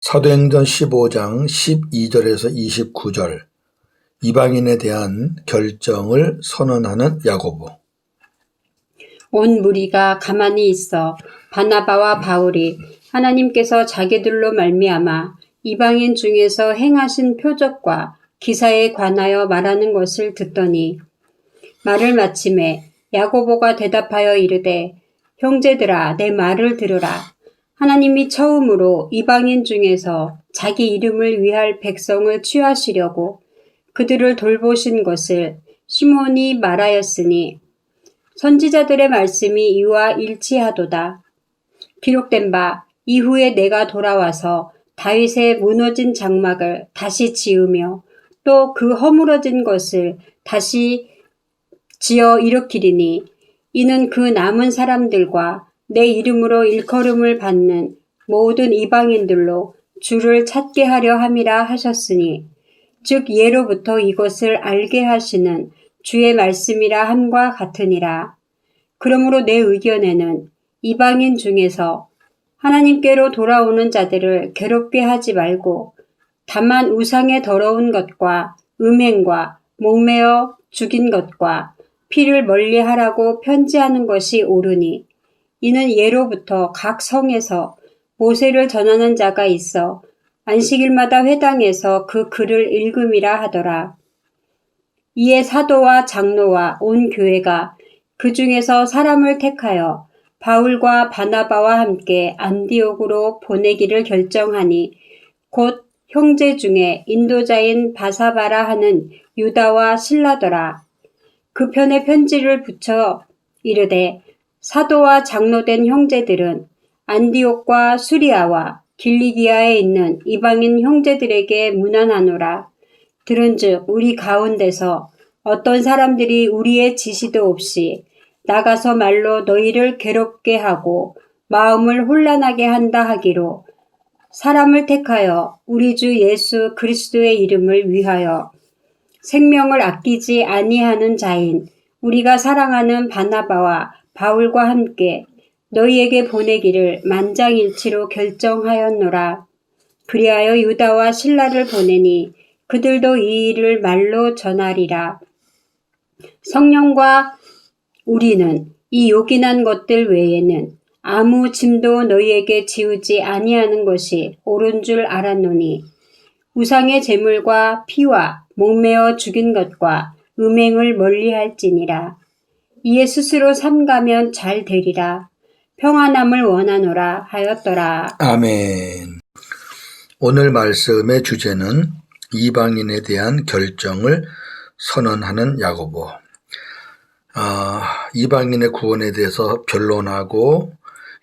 사도행전 15장 12절에서 29절 이방인에 대한 결정을 선언하는 야고보. 온 무리가 가만히 있어 바나바와 바울이 하나님께서 자기들로 말미암아 이방인 중에서 행하신 표적과 기사에 관하여 말하는 것을 듣더니 말을 마침에 야고보가 대답하여 이르되 형제들아 내 말을 들으라. 하나님이 처음으로 이방인 중에서 자기 이름을 위할 백성을 취하시려고 그들을 돌보신 것을 시몬이 말하였으니 선지자들의 말씀이 이와 일치하도다. 기록된 바 이후에 내가 돌아와서 다윗의 무너진 장막을 다시 지으며 또 그 허물어진 것을 다시 지어 일으키리니 이는 그 남은 사람들과 내 이름으로 일컬음을 받는 모든 이방인들로 주를 찾게 하려 함이라 하셨으니 즉 예로부터 이것을 알게 하시는 주의 말씀이라 함과 같으니라. 그러므로 내 의견에는 이방인 중에서 하나님께로 돌아오는 자들을 괴롭게 하지 말고 다만 우상의 더러운 것과 음행과 목매어 죽인 것과 피를 멀리하라고 편지하는 것이 옳으니 이는 예로부터 각 성에서 모세를 전하는 자가 있어 안식일마다 회당에서 그 글을 읽음이라 하더라. 이에 사도와 장로와 온 교회가 그 중에서 사람을 택하여 바울과 바나바와 함께 안디옥으로 보내기를 결정하니 곧 형제 중에 인도자인 바사바라 하는 유다와 실라더라. 그 편에 편지를 붙여 이르되 사도와 장로된 형제들은 안디옥과 수리아와 길리기아에 있는 이방인 형제들에게 문안하노라. 들은즉 우리 가운데서 어떤 사람들이 우리의 지시도 없이 나가서 말로 너희를 괴롭게 하고 마음을 혼란하게 한다 하기로 사람을 택하여 우리 주 예수 그리스도의 이름을 위하여 생명을 아끼지 아니하는 자인 우리가 사랑하는 바나바와 바울과 함께 너희에게 보내기를 만장일치로 결정하였노라. 그리하여 유다와 실라를 보내니 그들도 이 일을 말로 전하리라. 성령과 우리는 이 요긴한 것들 외에는 아무 짐도 너희에게 지우지 아니하는 것이 옳은 줄 알았노니 우상의 제물과 피와 목매어 죽인 것과 음행을 멀리할지니라. 이에 스스로 삼가면 잘 되리라. 평안함을 원하노라 하였더라. 아멘. 오늘 말씀의 주제는 이방인에 대한 결정을 선언하는 야고보. 이방인의 구원에 대해서 변론하고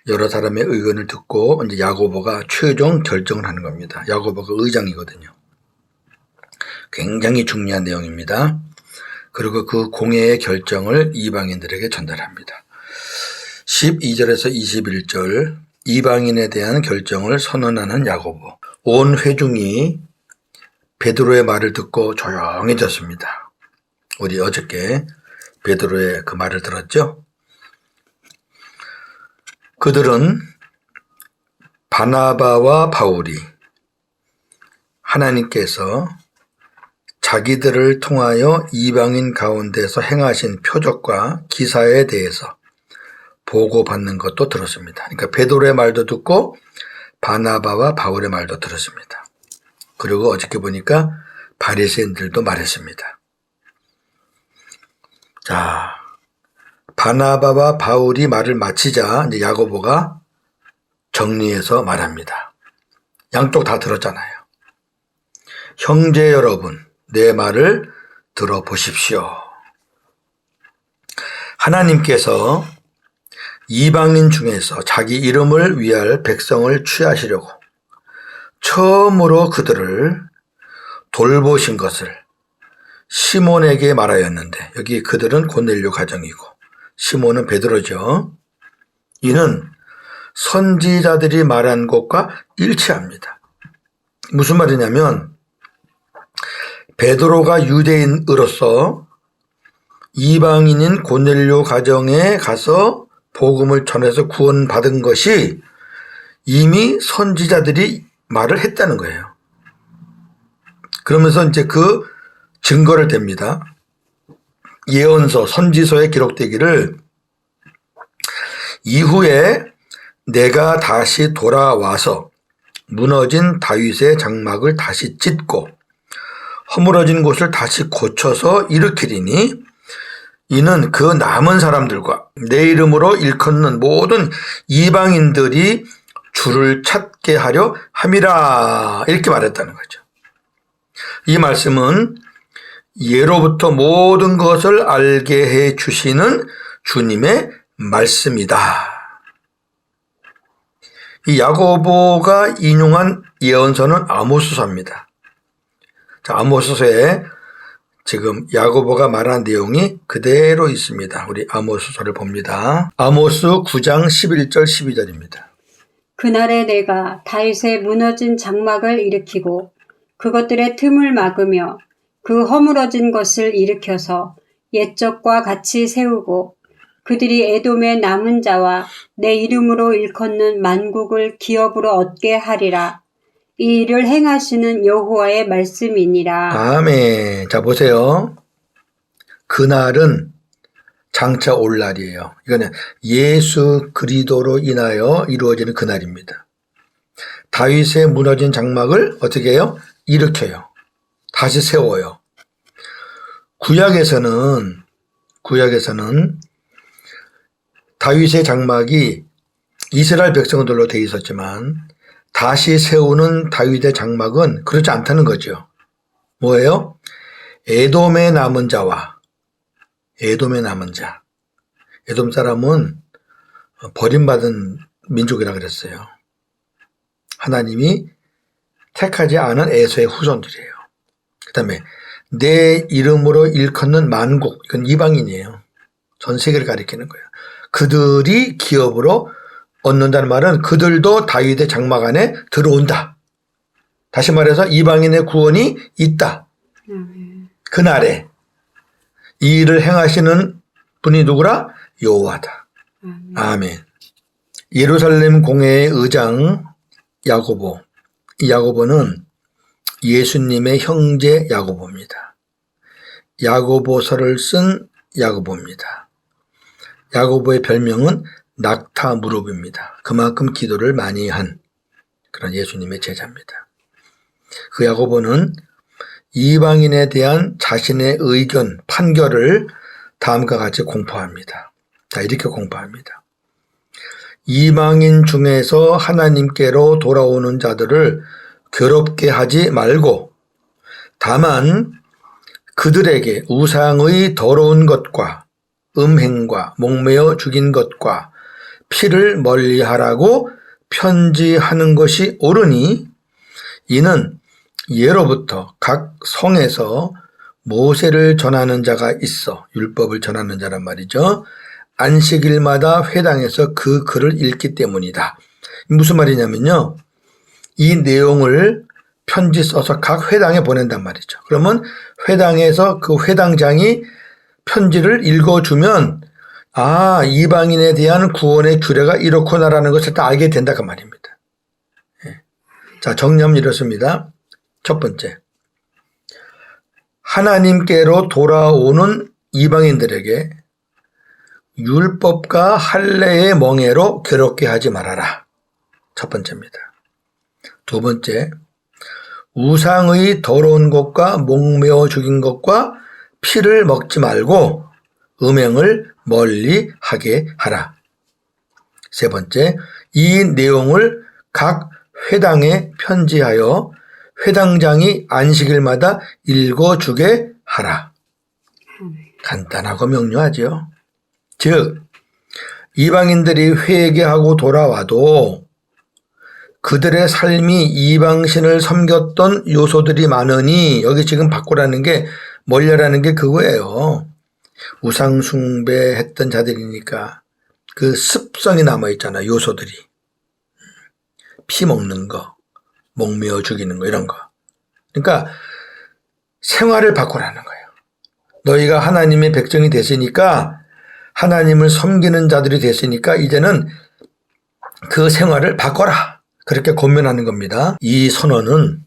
여러 사람의 의견을 듣고 이제 야고보가 최종 결정을 하는 겁니다. 야고보가 의장이거든요. 굉장히 중요한 내용입니다. 그리고 그 공회의 결정을 이방인들에게 전달합니다. 12절에서 21절 이방인에 대한 결정을 선언하는 야고보. 온 회중이 베드로의 말을 듣고 조용해졌습니다. 우리 어저께 베드로의 그 말을 들었죠? 그들은 바나바와 바울이 하나님께서 자기들을 통하여 이방인 가운데서 행하신 표적과 기사에 대해서 보고받는 것도 들었습니다. 그러니까 베드로의 말도 듣고 바나바와 바울의 말도 들었습니다. 그리고 어저께 보니까 바리새인들도 말했습니다. 자, 바나바와 바울이 말을 마치자 이제 야고보가 정리해서 말합니다. 양쪽 다 들었잖아요. 형제 여러분, 내 말을 들어보십시오. 하나님께서 이방인 중에서 자기 이름을 위할 백성을 취하시려고 처음으로 그들을 돌보신 것을 시몬에게 말하였는데, 여기 그들은 고넬료 가정이고 시몬은 베드로죠. 이는 선지자들이 말한 것과 일치합니다. 무슨 말이냐면 베드로가 유대인으로서 이방인인 고넬료 가정에 가서 복음을 전해서 구원받은 것이 이미 선지자들이 말을 했다는 거예요. 그러면서 이제 그 증거를 댑니다. 예언서, 선지서에 기록되기를 이후에 내가 다시 돌아와서 무너진 다윗의 장막을 다시 찢고 허물어진 곳을 다시 고쳐서 일으키리니 이는 그 남은 사람들과 내 이름으로 일컫는 모든 이방인들이 주를 찾게 하려 함이라 이렇게 말했다는 거죠. 이 말씀은 예로부터 모든 것을 알게 해 주시는 주님의 말씀이다. 이 야고보가 인용한 예언서는 아모스서입니다. 자, 아모스서에 지금 야고보가 말한 내용이 그대로 있습니다. 우리 아모스서를 봅니다. 아모스 9장 11절 12절입니다. 그날에 내가 다윗의 무너진 장막을 일으키고 그것들의 틈을 막으며 그 허물어진 것을 일으켜서 옛적과 같이 세우고 그들이 에돔의 남은 자와 내 이름으로 일컫는 만국을 기업으로 얻게 하리라. 이 일을 행하시는 여호와의 말씀이니라. 아멘. 자, 보세요. 그날은 장차 올 날이에요. 이거는 예수 그리스도로 인하여 이루어지는 그날입니다. 다윗의 무너진 장막을 어떻게 해요? 일으켜요. 다시 세워요. 구약에서는 다윗의 장막이 이스라엘 백성들로 되어 있었지만 다시 세우는 다윗의 장막은 그렇지 않다는 거죠. 뭐예요? 에돔의 남은 자와 에돔의 남은 자. 에돔 사람은 버림받은 민족이라 그랬어요. 하나님이 택하지 않은 에서의 후손들이에요. 그 다음에 내 이름으로 일컫는 만국, 이건 이방인이에요. 전 세계를 가리키는 거예요. 그들이 기업으로 얻는다는 말은 그들도 다윗의 장막 안에 들어온다. 다시 말해서 이방인의 구원이 있다. 그날에 이 일을 행하시는 분이 누구라? 여호와다. 아멘. 예루살렘 공회의 의장 야고보. 이 야고보는 예수님의 형제 야고보입니다. 야고보서를 쓴 야고보입니다. 야고보의 별명은 낙타 무릎입니다. 그만큼 기도를 많이 한 그런 예수님의 제자입니다. 그 야고보는 이방인에 대한 자신의 의견, 판결을 다음과 같이 공포합니다. 자, 이렇게 공포합니다. 이방인 중에서 하나님께로 돌아오는 자들을 괴롭게 하지 말고 다만 그들에게 우상의 더러운 것과 음행과 목매어 죽인 것과 피를 멀리하라고 편지하는 것이 옳으니 이는 예로부터 각 성에서 모세를 전하는 자가 있어 율법을 전하는 자란 말이죠. 안식일마다 회당에서 그 글을 읽기 때문이다. 무슨 말이냐면요. 이 내용을 편지 써서 각 회당에 보낸단 말이죠. 그러면 회당에서 그 회당장이 편지를 읽어주면 아, 이방인에 대한 구원의 규례가 이렇구나라는 것을 다 알게 된다 그 말입니다. 예. 자, 정리하면 이렇습니다. 첫 번째, 하나님께로 돌아오는 이방인들에게 율법과 할례의 멍에로 괴롭게 하지 말아라. 첫 번째입니다. 두 번째, 우상의 더러운 것과 목매어 죽인 것과 피를 먹지 말고 음행을 멀리 하게 하라. 세 번째, 이 내용을 각 회당에 편지하여 회당장이 안식일마다 읽어주게 하라. 간단하고 명료하죠. 즉, 이방인들이 회개하고 돌아와도 그들의 삶이 이방신을 섬겼던 요소들이 많으니 여기 지금 바꾸라는 게 멀려라는 게 그거예요. 우상 숭배했던 자들이니까 그 습성이 남아있잖아. 요소들이. 피 먹는 거, 목매어 죽이는 거 이런 거. 그러니까 생활을 바꾸라는 거예요. 너희가 하나님의 백성이 됐으니까 하나님을 섬기는 자들이 됐으니까 이제는 그 생활을 바꿔라. 그렇게 권면하는 겁니다. 이 선언은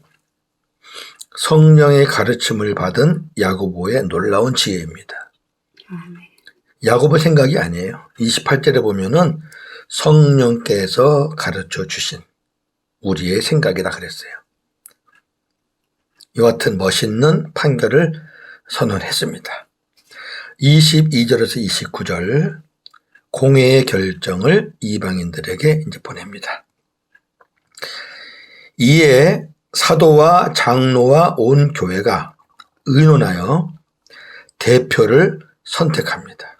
성령의 가르침을 받은 야고보의 놀라운 지혜입니다. 야고보 생각이 아니에요. 28절에 보면은 성령께서 가르쳐 주신 우리의 생각이다 그랬어요. 이와 같은 멋있는 판결을 선언했습니다. 22절에서 29절 공회의 결정을 이방인들에게 이제 보냅니다. 이에 사도와 장로와 온 교회가 의논하여 대표를 선택합니다.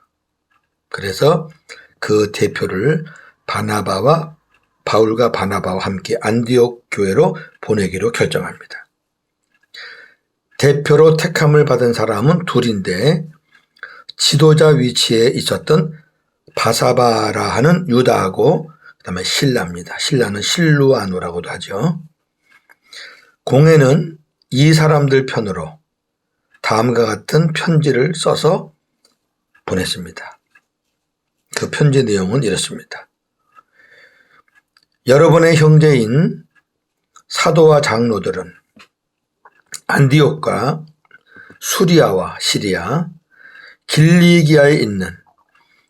그래서 그 대표를 바울과 바나바와 함께 안디옥 교회로 보내기로 결정합니다. 대표로 택함을 받은 사람은 둘인데 지도자 위치에 있었던 바사바라 하는 유다하고 그 다음에 실라입니다. 실라는 실루아노라고도 하죠. 공회는 이 사람들 편으로 다음과 같은 편지를 써서 보냈습니다. 그 편지 내용은 이렇습니다. 여러분의 형제인 사도와 장로들은 안디옥과 수리아와 시리아, 길리기아에 있는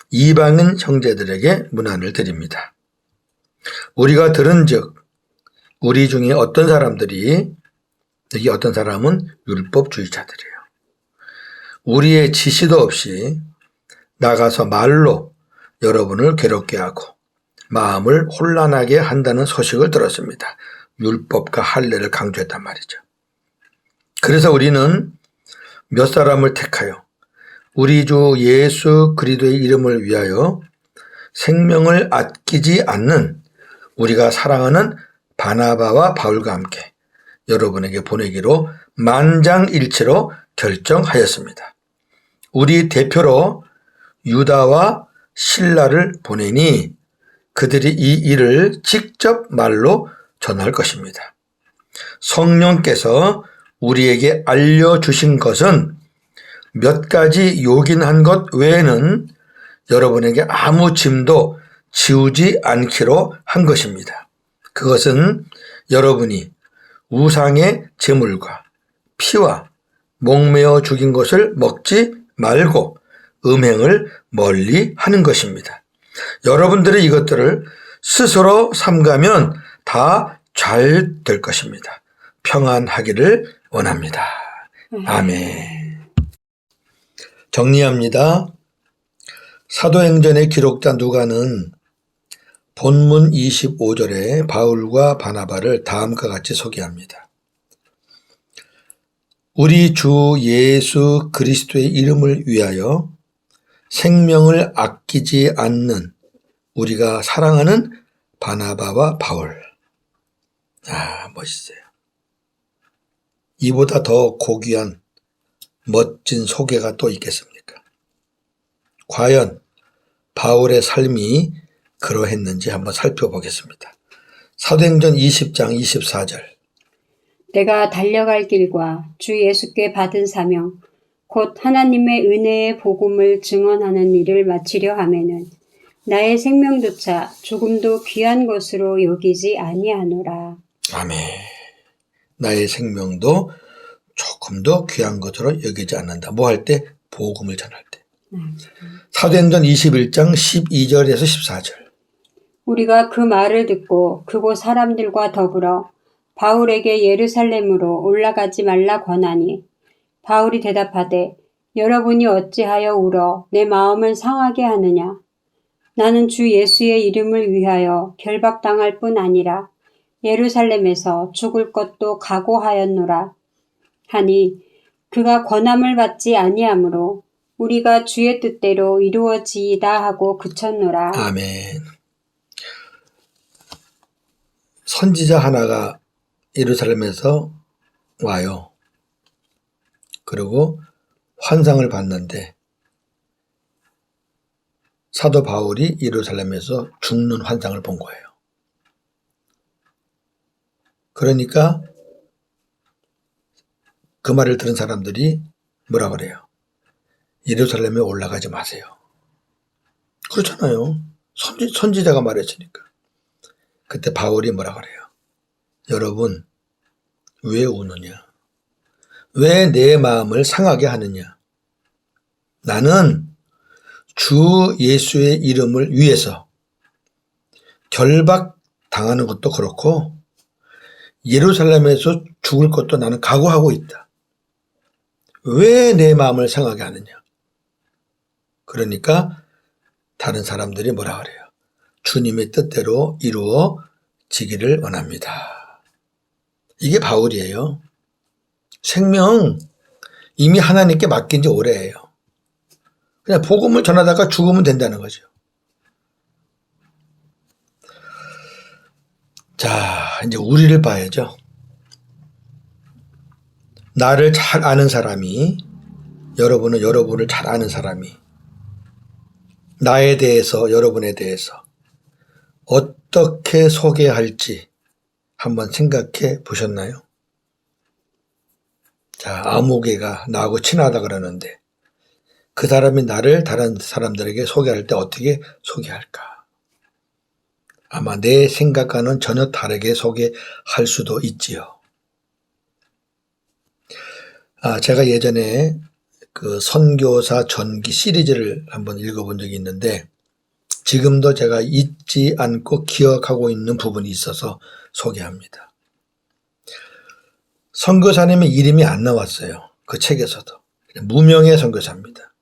이방인 형제들에게 문안을 드립니다. 우리가 들은즉 우리 중에 어떤 사람들이, 여기 어떤 사람은 율법주의자들이에요. 우리의 지시도 없이 나가서 말로 여러분을 괴롭게 하고 마음을 혼란하게 한다는 소식을 들었습니다. 율법과 할례를 강조했단 말이죠. 그래서 우리는 몇 사람을 택하여 우리 주 예수 그리스도의 이름을 위하여 생명을 아끼지 않는 우리가 사랑하는 바나바와 바울과 함께 여러분에게 보내기로 만장일치로 결정하였습니다. 우리 대표로 유다와 실라를 보내니 그들이 이 일을 직접 말로 전할 것입니다. 성령께서 우리에게 알려주신 것은 몇 가지 요긴한 것 외에는 여러분에게 아무 짐도 지우지 않기로 한 것입니다. 그것은 여러분이 우상의 제물과 피와 목매어 죽인 것을 먹지 말고 음행을 멀리 하는 것입니다. 여러분들이 이것들을 스스로 삼가면 다 잘 될 것입니다. 평안하기를 원합니다. 아멘. 정리합니다. 사도행전의 기록자 누가는 본문 25절에 바울과 바나바를 다음과 같이 소개합니다. 우리 주 예수 그리스도의 이름을 위하여 생명을 아끼지 않는 우리가 사랑하는 바나바와 바울. 멋있어요. 이보다 더 고귀한 멋진 소개가 또 있겠습니까? 과연 바울의 삶이 그러했는지 한번 살펴보겠습니다. 사도행전 20장 24절. 내가 달려갈 길과 주 예수께 받은 사명 곧 하나님의 은혜의 복음을 증언하는 일을 마치려 하매는 나의 생명조차 조금도 귀한 것으로 여기지 아니하노라. 아멘. 나의 생명도 조금도 귀한 것으로 여기지 않는다. 뭐 할 때? 복음을 전할 때. 사도행전 21장 12절에서 14절. 우리가 그 말을 듣고 그곳 사람들과 더불어 바울에게 예루살렘으로 올라가지 말라 권하니 바울이 대답하되 여러분이 어찌하여 울어 내 마음을 상하게 하느냐. 나는 주 예수의 이름을 위하여 결박당할 뿐 아니라 예루살렘에서 죽을 것도 각오하였노라 하니 그가 권함을 받지 아니하므로 우리가 주의 뜻대로 이루어지이다 하고 그쳤노라. 아멘. 선지자 하나가 예루살렘에서 와요. 그리고 환상을 봤는데 사도 바울이 예루살렘에서 죽는 환상을 본 거예요. 그러니까 그 말을 들은 사람들이 뭐라 그래요? 예루살렘에 올라가지 마세요. 그렇잖아요. 선지자가 말했으니까. 그때 바울이 뭐라 그래요? 여러분, 왜 우느냐? 왜 내 마음을 상하게 하느냐? 나는 주 예수의 이름을 위해서 결박 당하는 것도 그렇고 예루살렘에서 죽을 것도 나는 각오하고 있다. 왜 내 마음을 상하게 하느냐? 그러니까 다른 사람들이 뭐라 그래요? 주님의 뜻대로 이루어지기를 원합니다. 이게 바울이에요. 생명 이미 하나님께 맡긴 지 오래예요. 그냥 복음을 전하다가 죽으면 된다는 거죠. 자, 이제 우리를 봐야죠. 나를 잘 아는 사람이, 여러분은 여러분을 잘 아는 사람이 나에 대해서, 여러분에 대해서 어떻게 소개할지 한번 생각해 보셨나요? 자, 아무개가 나하고 친하다 그러는데 그 사람이 나를 다른 사람들에게 소개할 때 어떻게 소개할까? 아마 내 생각과는 전혀 다르게 소개할 수도 있지요. 제가 예전에 그 선교사 전기 시리즈를 한번 읽어본 적이 있는데 지금도 제가 잊지 않고 기억하고 있는 부분이 있어서 소개합니다. 선교사님의 이름이 안 나왔어요. 그 책에서도. 무명의 선교사입니다.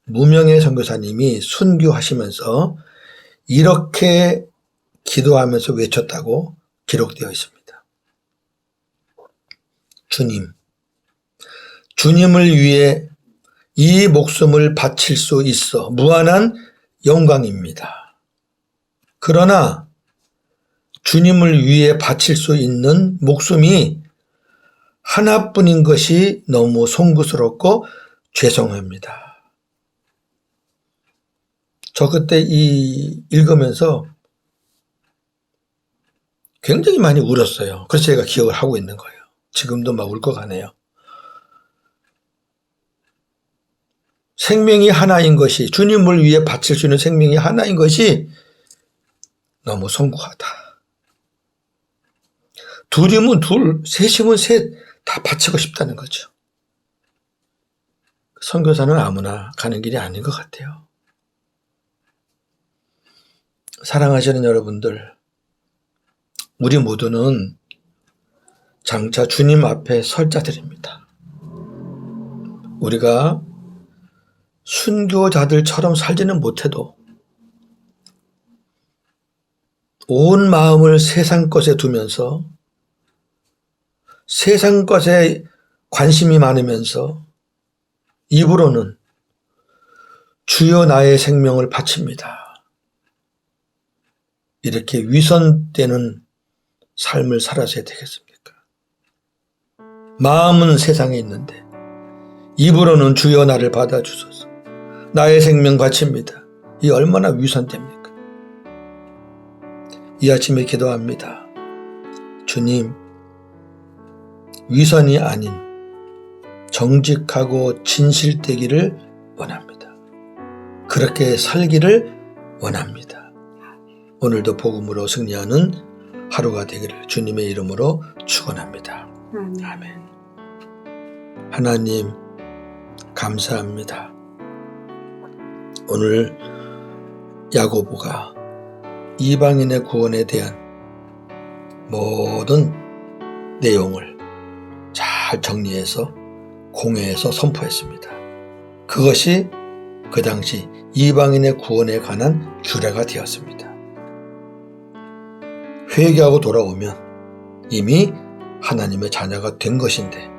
무명의 선교사님이 순교하시면서 이렇게 기도하면서 외쳤다고 기록되어 있습니다. 주님을 위해 이 목숨을 바칠 수 있어 무한한 영광입니다. 그러나 주님을 위해 바칠 수 있는 목숨이 하나뿐인 것이 너무 송구스럽고 죄송합니다. 저 그때 읽으면서 굉장히 많이 울었어요. 그래서 제가 기억을 하고 있는 거예요. 지금도 막 울컥하네요. 생명이 하나인 것이, 주님을 위해 바칠 수 있는 생명이 하나인 것이 너무 송구하다. 둘이면 둘, 셋이면 셋, 다 바치고 싶다는 거죠. 선교사는 아무나 가는 길이 아닌 것 같아요. 사랑하시는 여러분들, 우리 모두는 장차 주님 앞에 설 자들입니다. 우리가 순교자들처럼 살지는 못해도 온 마음을 세상 것에 두면서 세상 것에 관심이 많으면서 입으로는 주여 나의 생명을 바칩니다. 이렇게 위선되는 삶을 살아서야 되겠습니까? 마음은 세상에 있는데 입으로는 주여 나를 받아주소서. 나의 생명 바칩니다. 이 얼마나 위선됩니까? 이 아침에 기도합니다. 주님, 위선이 아닌 정직하고 진실되기를 원합니다. 그렇게 살기를 원합니다. 오늘도 복음으로 승리하는 하루가 되기를 주님의 이름으로 축원합니다. 아멘. 하나님 감사합니다. 오늘 야고보가 이방인의 구원에 대한 모든 내용을 잘 정리해서 공회에서 선포했습니다. 그것이 그 당시 이방인의 구원에 관한 규례가 되었습니다. 회개하고 돌아오면 이미 하나님의 자녀가 된 것인데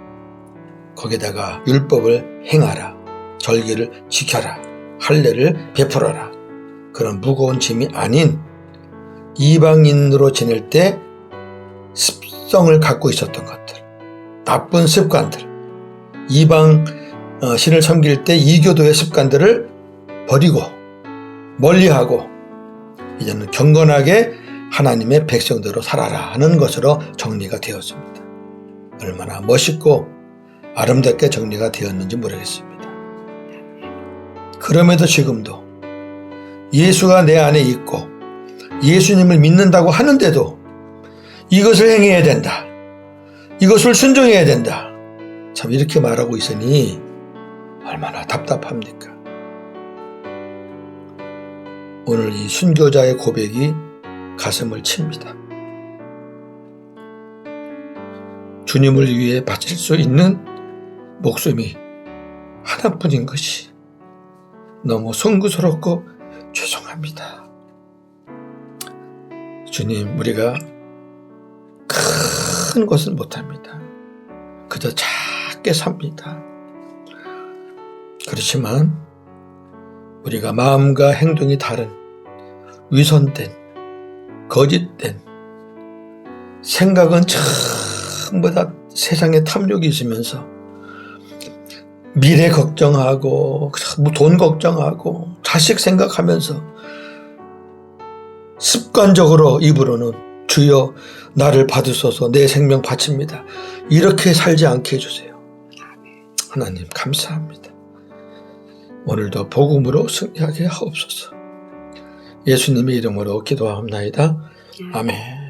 거기다가 율법을 행하라, 절기를 지켜라, 할례를 베풀어라, 그런 무거운 짐이 아닌 이방인으로 지낼 때 습성을 갖고 있었던 것들, 나쁜 습관들, 이방 신을 섬길 때 이교도의 습관들을 버리고 멀리하고 이제는 경건하게 하나님의 백성대로 살아라 하는 것으로 정리가 되었습니다. 얼마나 멋있고 아름답게 정리가 되었는지 모르겠습니다. 그럼에도 지금도 예수가 내 안에 있고 예수님을 믿는다고 하는데도 이것을 행해야 된다. 이것을 순종해야 된다. 참 이렇게 말하고 있으니 얼마나 답답합니까? 오늘 이 순교자의 고백이 가슴을 칩니다. 주님을 위해 바칠 수 있는 목숨이 하나뿐인 것이 너무 송구스럽고 죄송합니다. 주님, 우리가 큰 것을 못합니다. 그저 작게 삽니다. 그렇지만 우리가 마음과 행동이 다른 위선된, 거짓된 생각은 전부 다 세상에 탐욕이 있으면서 미래 걱정하고 돈 걱정하고 자식 생각하면서 습관적으로 입으로는 주여 나를 받으소서 내 생명 바칩니다. 이렇게 살지 않게 해주세요. 하나님 감사합니다. 오늘도 복음으로 승리하게 하옵소서. 예수님의 이름으로 기도하옵나이다. 아멘.